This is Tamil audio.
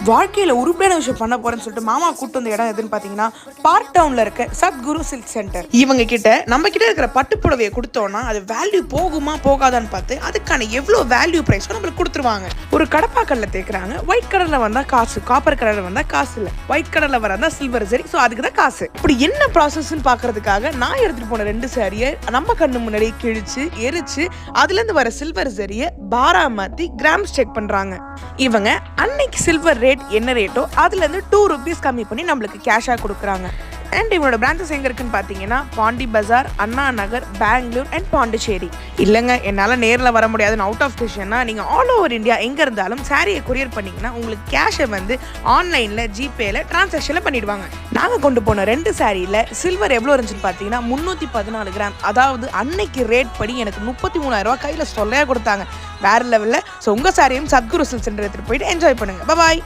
வாழ்க்கையில் உருப்படியான விஷயம் பண்ண போறேன்னு சொல்லிட்டு மாமா கூட்டு வந்த இடம் எதுன்னு பார்த்தீங்கன்னா பார்க் டவுன்ல இருக்க சத்குரு சில்க் சென்டர். இவங்க கிட்ட நம்ம கிட்ட இருக்கிற பட்டு புடவையை கொடுத்தோம்னா அது வேல்யூ போகுமா போகாதான்னு பார்த்து அதுக்கான எவ்வளோ வேல்யூ ப்ரைஸோ நம்மளுக்கு கொடுத்துருவாங்க. ஒரு கடப்பாக்கல்ல தேக்குறாங்க, ஒயிட் கலர்ல வந்தா காசு, காப்பர் கலர்ல வந்தா காசு இல்லை, ஒயிட் கலர்ல வரதா சில்வர் சரி, ஸோ அதுக்கு தான் காசு. இப்படி என்ன ப்ராசஸ்ன்னு பார்க்கறதுக்காக நான் எடுத்துட்டு போன 2 சாரியை நம்ம கண்ணு முன்னாடி கிழிச்சு எரிச்சு அதுல இருந்து வர சில்வர் சரியை பாரா மாத்தி கிராம்ஸ் செக் பண்றாங்க. இவங்க அன்னைக்கு சில்வர் ரேட் என்ன ரேட்டோ அதுல இருந்து 2 rupees கம்மி பண்ணி நம்மளுக்கு கேஷா கொடுக்குறாங்க. அண்ட் இவனோட பிரான்ச்சஸ் எங்க இருக்குன்னு பாத்தீங்கன்னா பாண்டி பஜார், அண்ணா நகர், பெங்களூர் அண்ட் பாண்டிச்சேரி. இல்லைங்க என்னால் நேரில் வர முடியாதுன்னு அவுட் ஆஃப் ஸ்டேஷன்னா நீங்கள் ஆல் ஓவர் இந்தியா எங்கே இருந்தாலும் சாரியை கொரியர் பண்ணிங்கன்னா உங்களுக்கு கேஷை வந்து ஆன்லைனில் ஜிபேயில் டிரான்சாக்ஷனில் பண்ணிடுவாங்க. நாங்கள் கொண்டு போன 2 சாரியில் சில்வர் எவ்வளோ இருந்துச்சுன்னு பார்த்தீங்கன்னா 314 கிராம். அதாவது அன்னைக்கு ரேட் படி எனக்கு 33,000 ரூபா கையில் சொல்லையாக கொடுத்தாங்க. வேறு லெவலில். ஸோ உங்கள் சாரியும் சத்குரு சில்க் சென்டர் எடுத்துகிட்டு போயிட்டு என்ஜாய் பண்ணுங்கள். பாய்.